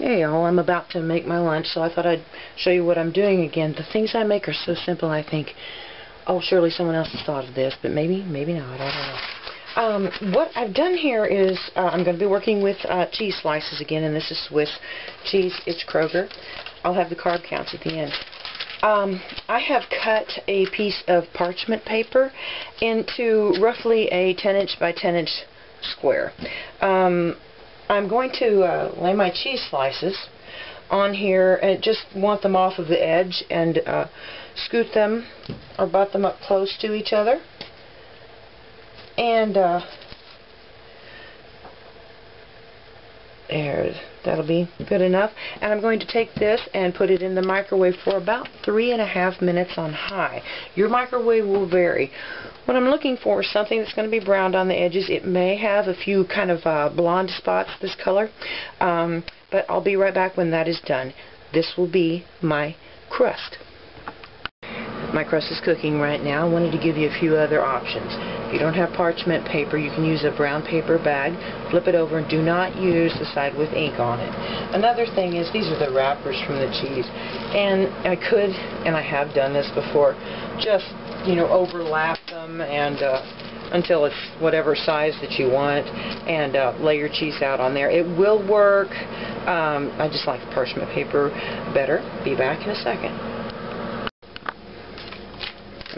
Hey y'all, I'm about to make my lunch, so I thought I'd show you what I'm doing again. The things I make are so simple, I think, oh, surely someone else has thought of this, but maybe not, I don't know. What I've done here is, I'm going to be working with cheese slices again, and this is Swiss cheese. It's Kroger. I'll have the carb counts at the end. I have cut a piece of parchment paper into roughly a 10-inch by 10-inch square. I'm going to lay my cheese slices on here and just want them off of the edge and scoot them or butt them up close to each other. And there, that'll be good enough. And I'm going to take this and put it in the microwave for about 3.5 minutes on high. Your microwave will vary. What I'm looking for is something that's going to be browned on the edges. It may have a few kind of blonde spots this color, but I'll be right back when that is done. This will be my crust. My crust is cooking right now. I wanted to give you a few other options. If you don't have parchment paper, you can use a brown paper bag, flip it over, and do not use the side with ink on it. Another thing is, these are the wrappers from the cheese, and I could, and I have done this before, just, you know, overlap them and until it's whatever size that you want, and lay your cheese out on there. It will work. I just like parchment paper better. Be back in a second.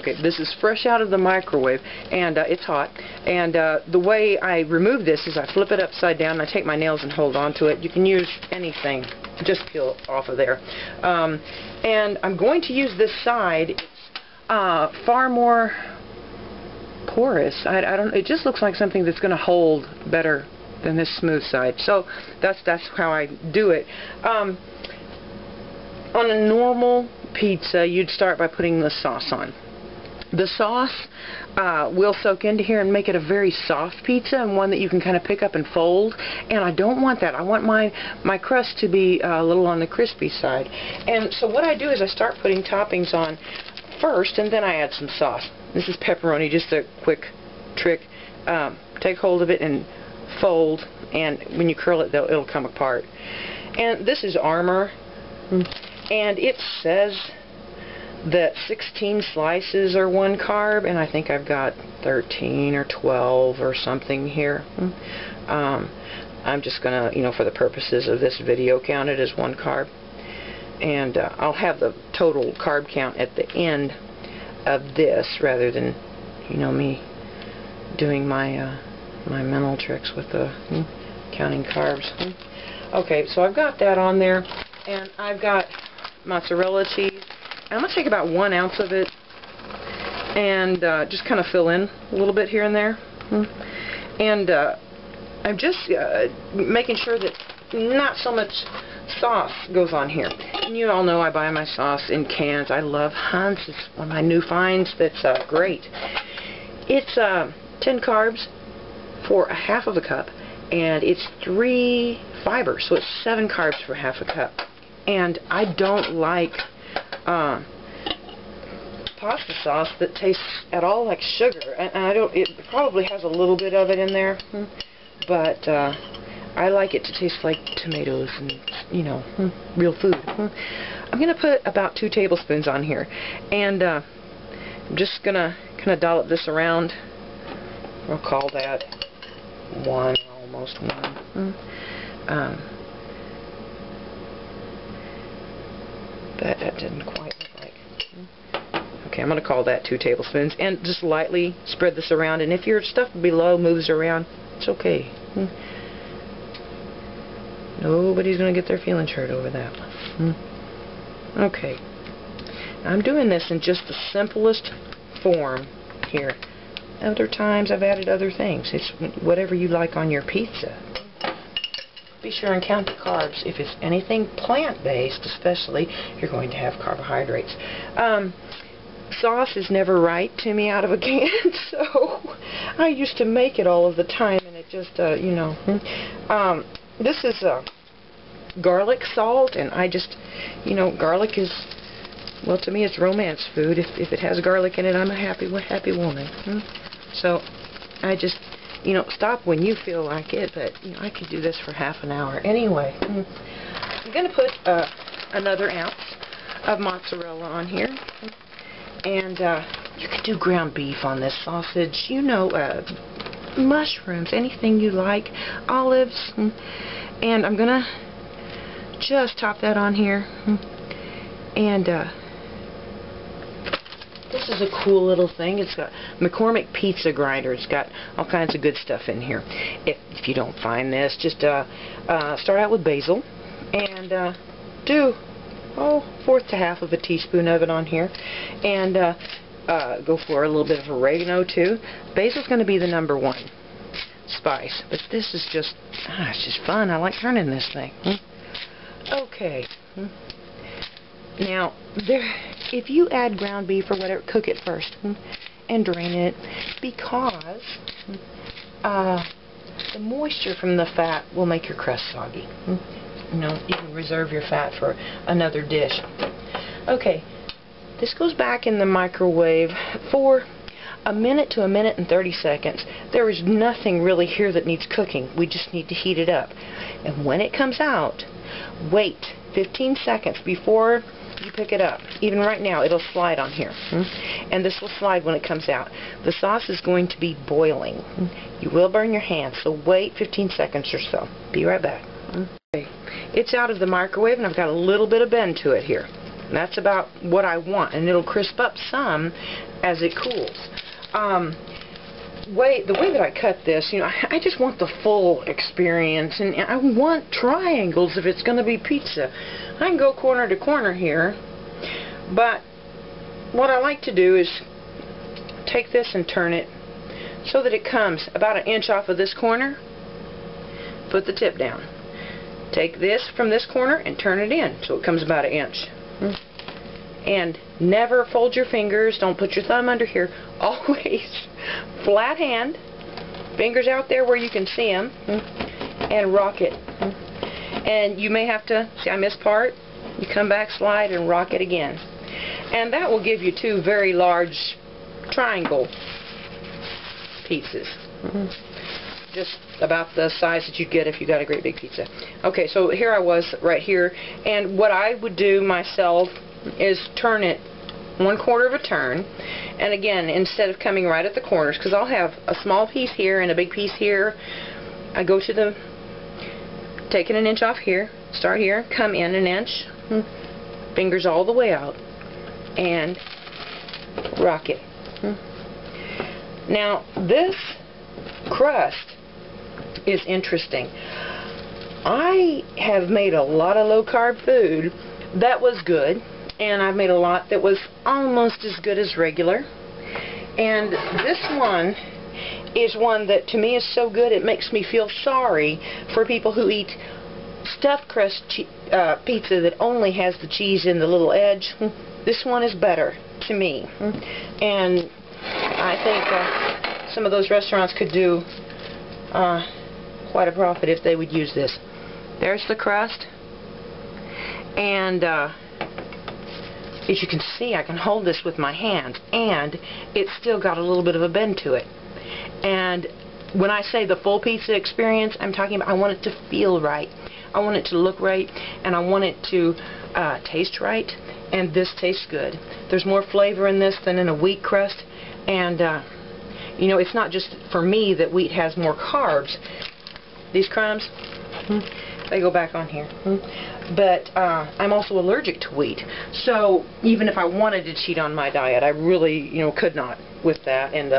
Okay, this is fresh out of the microwave, and it's hot. And the way I remove this is I flip it upside down, and I take my nails and hold on to it. You can use anything, just peel off of there. And I'm going to use this side. It's far more porous. I don't. It just looks like something that's going to hold better than this smooth side. So that's how I do it. On a normal pizza, you'd start by putting the sauce on. The sauce will soak into here and make it a very soft pizza, and one that you can kind of pick up and fold. And I don't want that. I want my crust to be a little on the crispy side. And so what I do is I start putting toppings on first, and then I add some sauce. This is pepperoni, just a quick trick. Take hold of it and fold, and when you curl it, it'll come apart. And this is Armour, and it says that 16 slices are 1 carb, and I think I've got 13 or 12 or something here. I'm just gonna, you know, for the purposes of this video, count it as 1 carb, and I'll have the total carb count at the end of this, rather than, you know, me doing my my mental tricks with the counting carbs. Okay, so I've got that on there, and I've got mozzarella cheese. I'm going to take about 1 ounce of it and just kind of fill in a little bit here and there. And I'm just making sure that not so much sauce goes on here. And you all know I buy my sauce in cans. I love Hunt's. It's one of my new finds that's great. It's 10 carbs for a half of a cup, and it's 3 fibers, so it's 7 carbs for half a cup. And I don't like pasta sauce that tastes at all like sugar, and I don't. It probably has a little bit of it in there, but I like it to taste like tomatoes and, you know, real food. I'm gonna put about 2 tablespoons on here, and I'm just gonna kind of dollop this around. I'll call that 1, almost 1. That didn't quite look like. Okay, I'm going to call that 2 tablespoons, and just lightly spread this around. And if your stuff below moves around, it's okay. Nobody's going to get their feelings hurt over that one. Okay, I'm doing this in just the simplest form here. Other times I've added other things. It's whatever you like on your pizza. Be sure and count the carbs. If it's anything plant-based, especially, you're going to have carbohydrates. Sauce is never right to me out of a can, so I used to make it all of the time, and it just, you know. This is garlic salt, and I just, you know, garlic is, well, to me it's romance food. If it has garlic in it, I'm a happy woman. So I just, you know, stop when you feel like it, but, you know, I could do this for half an hour. Anyway, I'm going to put another ounce of mozzarella on here. And you can do ground beef on this sausage, you know, mushrooms, anything you like, olives, and I'm gonna just top that on here. And this is a cool little thing. It's got McCormick pizza grinder. It's got all kinds of good stuff in here. If you don't find this, just start out with basil and do 1/4 to 1/2 of a teaspoon of it on here, and go for a little bit of oregano too. Basil's going to be the #1 spice, but this is just it's just fun. I like turning this thing. Okay. Now, if you add ground beef or whatever, cook it first and drain it, because the moisture from the fat will make your crust soggy. You know, you can reserve your fat for another dish. Okay, this goes back in the microwave for a minute to a minute and 30 seconds. There is nothing really here that needs cooking. We just need to heat it up. And when it comes out, wait 15 seconds before you pick it up. Even right now, it'll slide on here. And this will slide when it comes out. The sauce is going to be boiling. You will burn your hands, so wait 15 seconds or so. Be right back. Okay. It's out of the microwave, and I've got a little bit of bend to it here. And that's about what I want, and it'll crisp up some as it cools. The way that I cut this, you know, I just want the full experience, and I want triangles if it's going to be pizza. I can go corner to corner here, but what I like to do is take this and turn it so that it comes about 1 inch off of this corner. Put the tip down. Take this from this corner and turn it in so it comes about 1 inch. And never fold your fingers. Don't put your thumb under here. Always flat hand, fingers out there where you can see them, and rock it. And you may have to, see I missed part, you come back, slide, and rock it again. And that will give you 2 very large triangle pieces. Just about the size that you'd get if you got a great big pizza. Okay, so here I was right here, and what I would do myself is turn it 1/4 of a turn, and again, instead of coming right at the corners, because I'll have a small piece here and a big piece here, I go to the, taking 1 inch off here, start here, come in 1 inch, fingers all the way out, and rock it. Now, this crust is interesting. I have made a lot of low-carb food that was good, and I've made a lot that was almost as good as regular. And this one is one that to me is so good it makes me feel sorry for people who eat stuffed crust pizza that only has the cheese in the little edge. This one is better to me. And I think some of those restaurants could do quite a profit if they would use this. There's the crust, and as you can see, I can hold this with my hand, and it's still got a little bit of a bend to it. And when I say the full pizza experience, I'm talking about I want it to feel right, I want it to look right, and I want it to taste right, and this tastes good. There's more flavor in this than in a wheat crust, and you know, it's not just for me that wheat has more carbs. These crumbs, they go back on here. But I'm also allergic to wheat. So even if I wanted to cheat on my diet, I really, you know, could not with that. And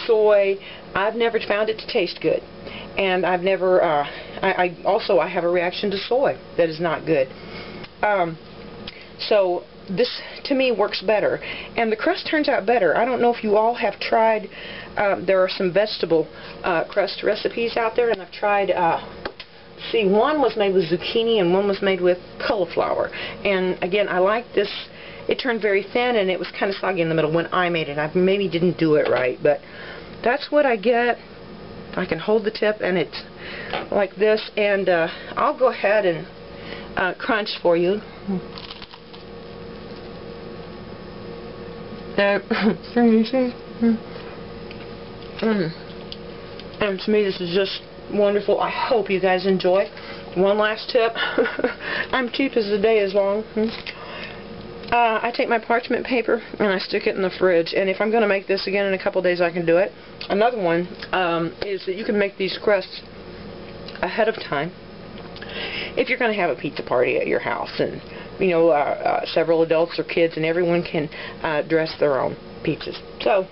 soy, I've never found it to taste good. And I've never, I have a reaction to soy that is not good. So this, to me, works better. And the crust turns out better. I don't know if you all have tried, there are some vegetable crust recipes out there, and I've tried, see, one was made with zucchini and one was made with cauliflower. And again, I like this. It turned very thin, and it was kind of soggy in the middle when I made it. I maybe didn't do it right, but that's what I get. I can hold the tip, and it's like this. And I'll go ahead and crunch for you. And to me, this is just wonderful. I hope you guys enjoy. One last tip. I'm cheap as the day is long. I take my parchment paper and I stick it in the fridge, and if I'm going to make this again in a couple days, I can do it. Another one is that you can make these crusts ahead of time if you're going to have a pizza party at your house, and you know, several adults or kids, and everyone can dress their own pizzas. So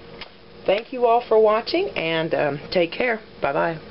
thank you all for watching, and take care. Bye bye.